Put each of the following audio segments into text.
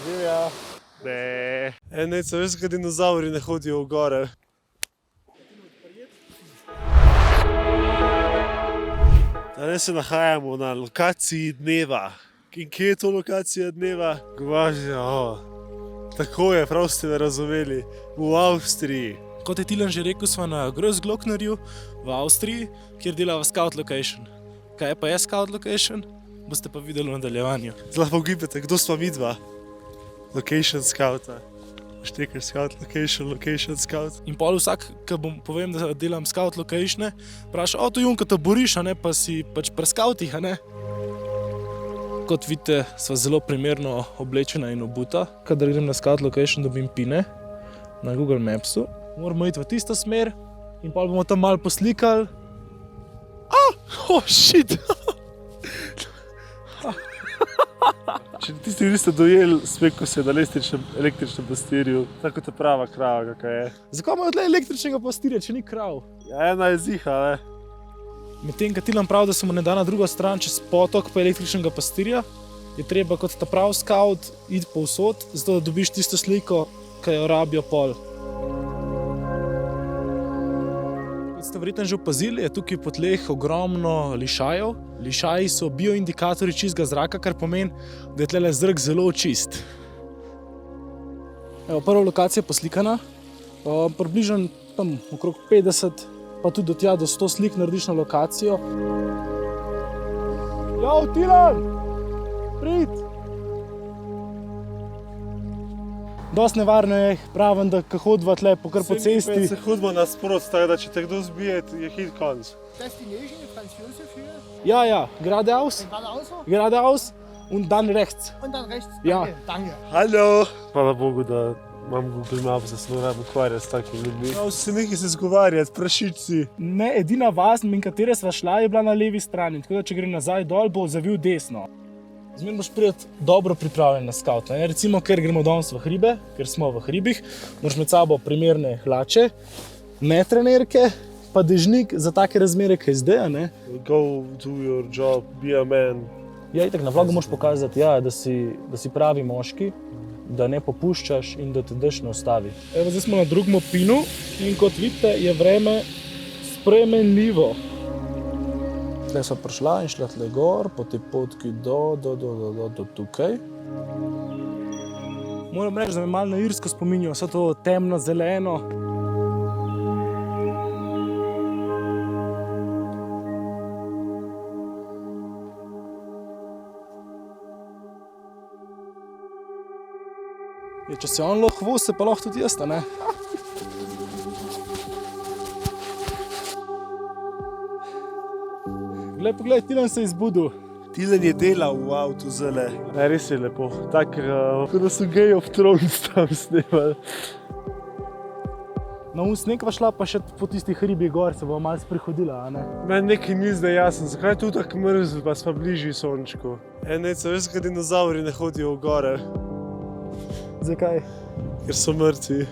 Živja. Ne. Neco, veš, kaj dinozauri ne hodijo v gore. Danes se nahajamo na lokaciji dneva. In kje je to lokacija dneva? Tako je, prav ste me razumeli. V Avstriji. Kot je Tilen že rekel, smo na Großglocknerju v Avstriji, kjer delava Scout Location. Kaj pa je Scout Location? Boste pa videli v nadaljevanju. Zlah pa ugibate, kdo smo midva? Location Scouta. Štekar Scout Location Scout. In pol vsak, ko povem, da delam Scout Locatione, vpraša, to Junka, to boriš, a ne, pa si pač pri scoutih, a ne? Kot vidite, sva zelo primerno oblečena in obuta. Kadar grem na Scout Location, dobim pine na Google Mapsu. Moramo iti v tisto smer in pol bomo tam malo poslikali. Shit! Če tisti, ki niste dojeli, spekal se na električnem pastirju, tako ta prava krava, kakaj je. Zakaj imajo tle električnega pastirja, če ni krav? Ja, ena je ziha, ne? Medtem, ko Tilan pravi, da se mu ne da na drugo stran čez potok pa električnega pastirja, je treba kot ta prav scout iti povsod, zato da dobiš tisto sliko, ki jo rabijo pol. Kot ste verjetno že opazili, je tukaj po tleh ogromno lišajev. Lišaji so bioindikatorji čistega zraka, kar pomeni, da je tle zrak zelo čist. Evo, prva lokacija je poslikana, približno tam okrog 50, pa tudi do tja do 100 slik narediš na lokacijo. Tilan! Prid! Dosti nevarno je, pravim, da ko hodva tle po cesti. Se hodimo nasprot, tako da če te kdo zbije, je hit konc. Ja, geradeaus. Geradeaus und dann rechts. Und dann rechts. Ja. Danke. Halo! Hvala Bogu, da imam Google Maps, da se ne rabim ukvarjati s takimi ljudmi. Se nekaj se zgovarjati, prašičci. Ne, edina vas, in katere sva šla, je bila na levi strani, tako da če gre nazaj dol, bo zavil desno. Zmeraj moraš priti dobro pripravljen na scout. Recimo, ker gremo danes v hribe, ker smo v hribih, moraš med sabo primerne hlače, ne trenerke, pa dežnik za take razmere, kaj zdaj, ne? Go do your job, be a man. Ja, itak na vlogu moraš pokazati, ja, da si pravi moški, da ne popuščaš in da te dež ne ustavi. Evo, zdaj smo na drugem pinu in kot vidite, je vreme spremenljivo. Tle sva prišla in šla tle gor, po tej potki do tukaj. Moram reči, da me malo na Irsko spominjajo, vse to temno, zeleno. Če se on lahko vozi, se pa lahko tudi jaz, ne? Poglej, Tilen se je izbudil. Tilen je delal v avtu zele. Ne, res je lepo. Tako, kot da so Game of Thrones tam snemali. Na sneg pa šla pa še po tisti hribi gor, se bo malo sprehodila, a ne? Meni nekaj ni zdaj jasno, zakaj je tu tako mrzlo, pa smo bližji sončku. Neco, veš, kaj dinozauri ne hodijo v gore? Zakaj? Ker so mrtvi.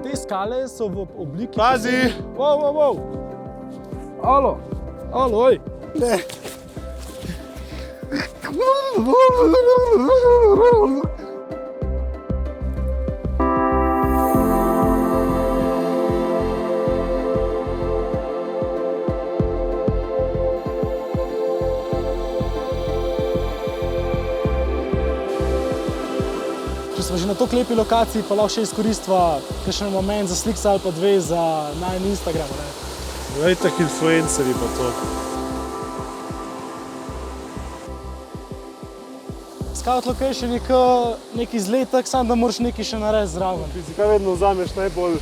Te skale so v obliki... Pazi! Wow! Alo, oj! Ne! Če smo že na toliko lepi lokaciji, pa lahko še izkoristva kakšen moment za slik ali pa dve za najin Instagram, ne? No, itak influencerji pa to. Scout Location je nek izletek, samo da moraš nekaj še narediti zraven. Ti si kaj vedno vzameš najbolj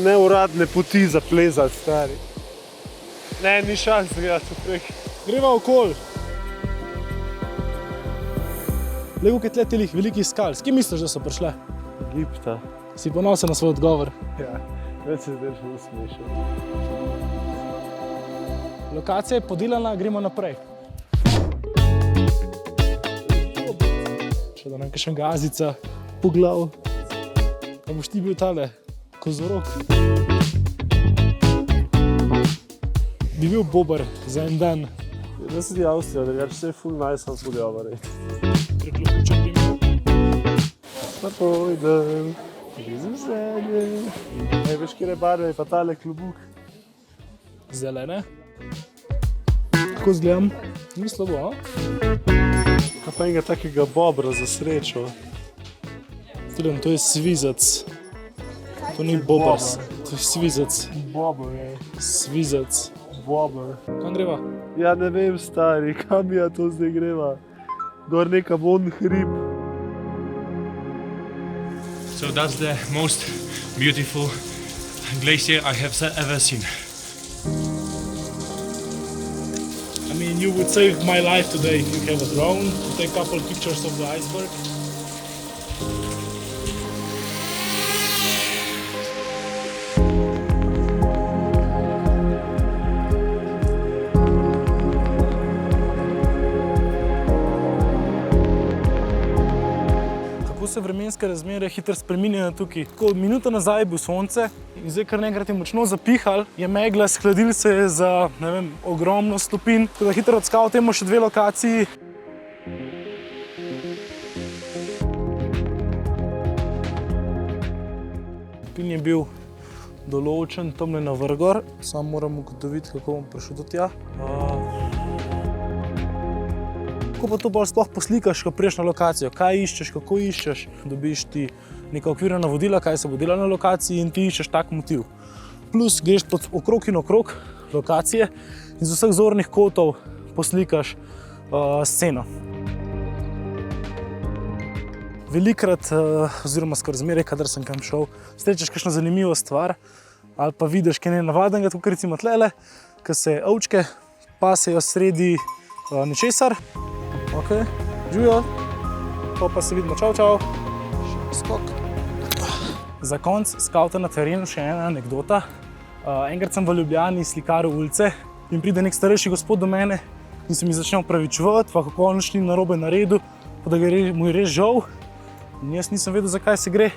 neuradne poti za plezati, stari. Ne, ni šans, da gledati prek. Greva okoli. Lego, kaj tle telih velikih skal. S kim misliš, da so prišle? Egipta. Si ponosen na svoj odgovor? Ja, več se zdaj že usmešal. Lokacija je podelana, gremo naprej. Še da nam kakšen gazica po glavu. Pa boš ti bil tale kozorog. bi bil bober za en dan. Jaz sem ti Avstrija, da vse je full nice, sam podjava reči. Priključen bi imel. Pa pojdem, iz veselje. Ej, veš, kjer je barve, je pa tale klobuk. Zelene. Tako zgledam. Ni slabo, a? Kaj pa enega takega bobra za srečo. Film, to je svizac. To ni bobas, to je svizac. Bobr je. Svizac. Bobr. Kam greva? Ja ne vem, stari, kam ja to zdaj greva? Gor neka von hrib. So that's the most beautiful glacier I have ever seen. I mean, you would save my life today if you have a drone to take a couple pictures of the iceberg. Kako se vremenske razmere hitro spreminjajo tukaj. Tako minuto nazaj je bil sonce in zdaj kar nekrat je močno zapihal, je megla, shladil se je za, ne vem, ogromno stopinj. Tako da hitro odskavtemo še 2 lokaciji. Pin je bil določen tamle na vrgor, samo moram ugotoviti, kako bom prišel do tja. Kako pa to bolj sploh poslikaš, ko priješ na lokacijo? Kaj iščeš, kako iščeš? Dobiš ti neka okvirna navodila, kaj se bo delalo na lokaciji in ti iščeš tak motiv. Plus greš pod okrog in okrog lokacije in z vseh zornih kotov poslikaš sceno. Velikrat, oziroma skoraj zmeraj, kadar sem kam šel, srečaš kakšno zanimivo stvar ali pa vidiš kaj nenavadnega, tako recimo tlele, ko se ovčke pasejo sredi ničesar. Ok, živijo, pa se vidimo, čau, čau, skok. Za konc skavta na terenu še ena anekdota. Enkrat sem v Ljubljani slikaril ulice in pride nek starejši gospod do mene in se mi začne opravičevati, pa kako on ni narobe naredil, pa da mu je res žal. In jaz nisem vedel, zakaj se gre.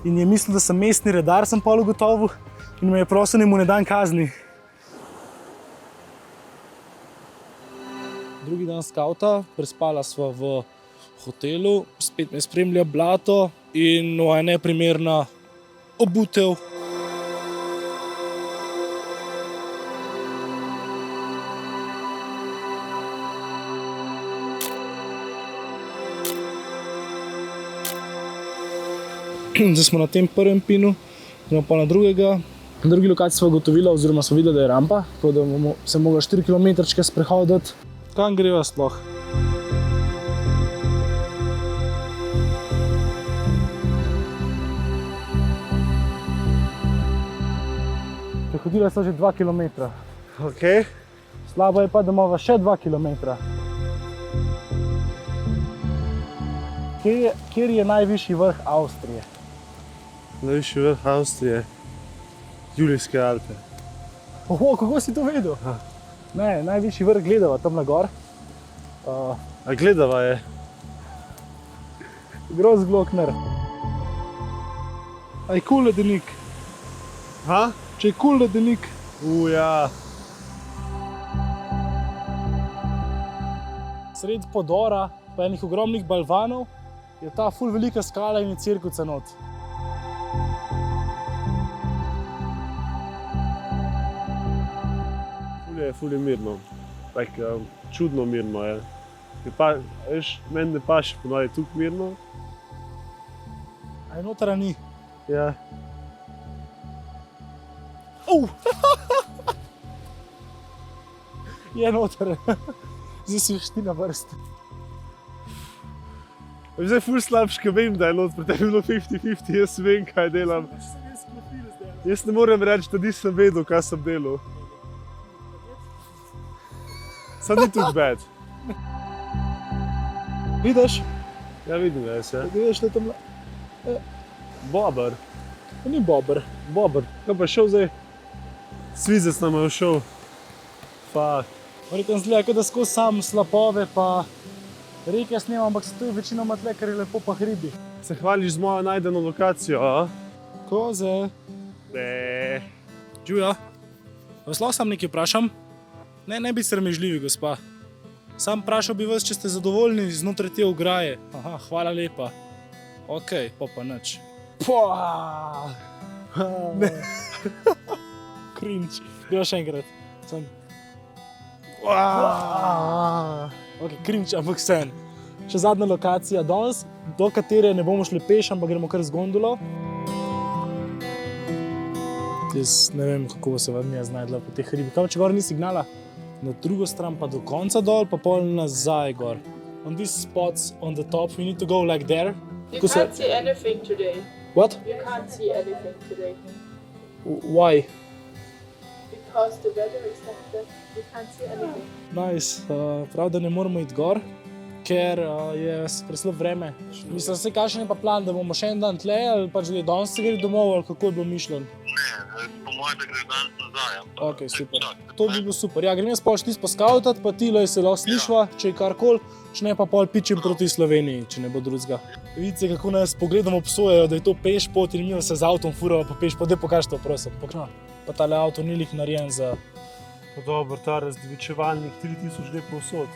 In je mislil, da sem mestni redar, sem pol ugotovil in me je prosil, naj mu ne dam kazni. Drugi dan skavta, prespala sva v hotelu, spet me spremlja blato in moja neprimerna obutev. Zdaj smo na tem prvem pinu, gremo pa na drugega. Na drugi lokaciji sva ugotovila, oziroma sva videla, da je rampa, tako da bomo se mogli 4 km sprehoditi. Kam greva sploh? Prehodila sva že 2 km. Ok. Slabo je pa, da imamo še 2 km. Kjer je najvišji vrh Avstrije? Najvišji vrh Avstrije. Julijske Alpe. Oho, kako si to vedel? Ne, najvišji vrh gledava tam na gor. A gledava je? Großglockner. A je kul ledenik? Ha? Če je kul ledenik. Ja. Sredi podora, pa enih ogromnih balvanov, je ta ful velika skala in je cirkuca not. Ful je mirno. Tak, čudno mirno je. Veš, meni ne paše ponavadi tukaj mirno. A je notara ni? Ja. Je noter. Zdaj si veš ti na vrsti. Zdaj ful slabš, ker vem, da je not, pri tebi bilo 50-50, jaz vem, kaj delam. Jaz ne morem reči, da nisem vedel, kaj sem delal. Sam ni tudi bad. Vidiš? Ja, vidim, jaz, ja. Vidiš, da je tam... Bober. To ni bober. Bober. Kaj pa šel zdaj? Svizec nam je šel. Fuck. Verjetno zgleda, kot da skozi sam slapove pa reke snemam, ampak se tu je večinoma tle, ker je lepo pa hribi. Se hvališ z mojo najdeno lokacijo, a? Koze. Ne. Živjo. Vas lahko sam nekaj vprašam? Ne bi sramežljivi, gospa. Sam vprašal bi vas, če ste zadovoljni znotraj te ograje. Aha, hvala lepa. Ok, pa nič. Ne. Cringe. Gremo še enkrat. Sam. Ok, cringe, ampak sen. Še zadnja lokacija danes, do katere ne bomo šli peš, ampak gremo kar z gondolo. Jaz ne vem, kako se vam je znajdla po teh hribih. Kaj, če gor ni signala? Na drugo stran pa do konca dol, pa pol nazaj gor. On these spots on the top, we need to go like there. You can't see anything today. What? You can't see anything today. Why? Because the weather is like that. You can't see anything. Nice. Prav, da ne moramo iti gor, ker je preslab vreme. Mislim, se kakšen je pa plan, da bomo še en dan tle, ali pač da danes se gre domov, ali kako je bilo mišljeno? Ne, po mojem, da gre danes nazaj. Ok, super. To bi bilo super. Ja, grem jaz pol štis poskautat, pa tile se lahko slišva, če je karkoli, če ne pa pol pičim proti Sloveniji, če ne bo drugega. Vidite, kako nas pogledom obsojajo, da je to peš pot in mi se z avtom furava pa peš pot, daj pokaž to, prosim. Pa tale avto ni lih narejen za... Pa dobro, ta razdivičevalnik 3000 gre povsod.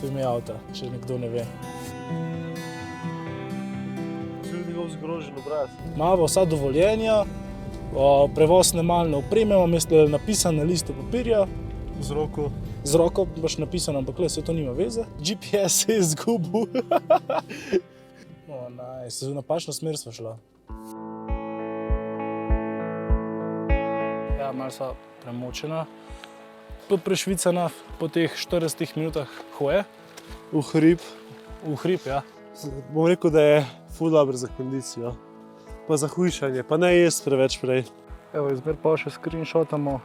To ime avta, če nekdo ne ve. Vsi njegov zgrožen obraz. Imamo vsa dovoljenja, prevoz snemalne opreme, imam jaz napisan na listu papirja. Z roko. Z roko baš napisano, ampak le, se to nima veze. GPS se je izgubil. Nice, v napačno smer sva šla. Ja, malo sva premočena. Prešvicana po teh 40 minutah hoje. V hrib. V hrib, ja. Bom rekel, da je ful dobro za kondicijo. Pa za hujšanje, pa ne jesti preveč prej. Evo, izmer pa še screenshotamo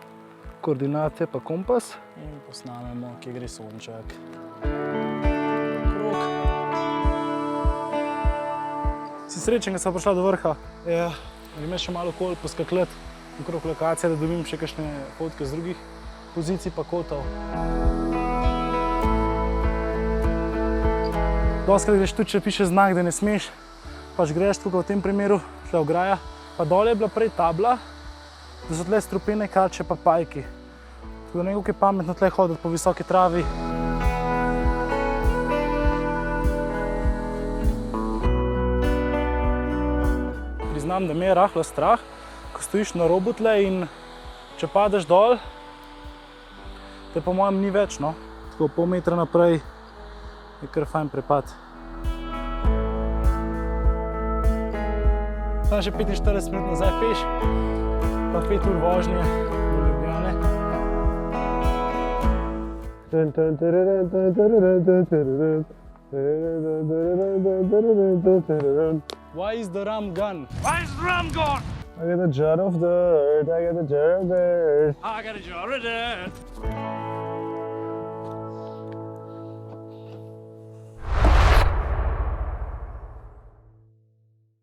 koordinate pa kompas in posnamemo, kje gre sonček. Krog. Si srečen, da sva prišla do vrha? Ja. Grem še malo okoli poskakljati okrog lokacije, da dobim še kakšne fotke z drugih pozicij pa kotov. Doskrat greš tudi, če piše znak, da ne smeš, pač greš tukaj v tem primeru, tle ograja, pa dole je bila prej tabla, da so tle strupene kalče pa pajki. Tako da nekako je pametno tle hoditi po visoki travi. Priznam, da me je rahlo strah, ko stojiš na robu tle in če padeš dol, te po mojem ni več, no. Tako pol metra naprej je kar fajn prepad. Tam še 45 minut nazaj peš, pa 5 ur vožnje do Ljubljane. Why is the ram gone? Why is the ram gone? I got a jar of dirt, I got a jar of dirt. I got a jar of dirt.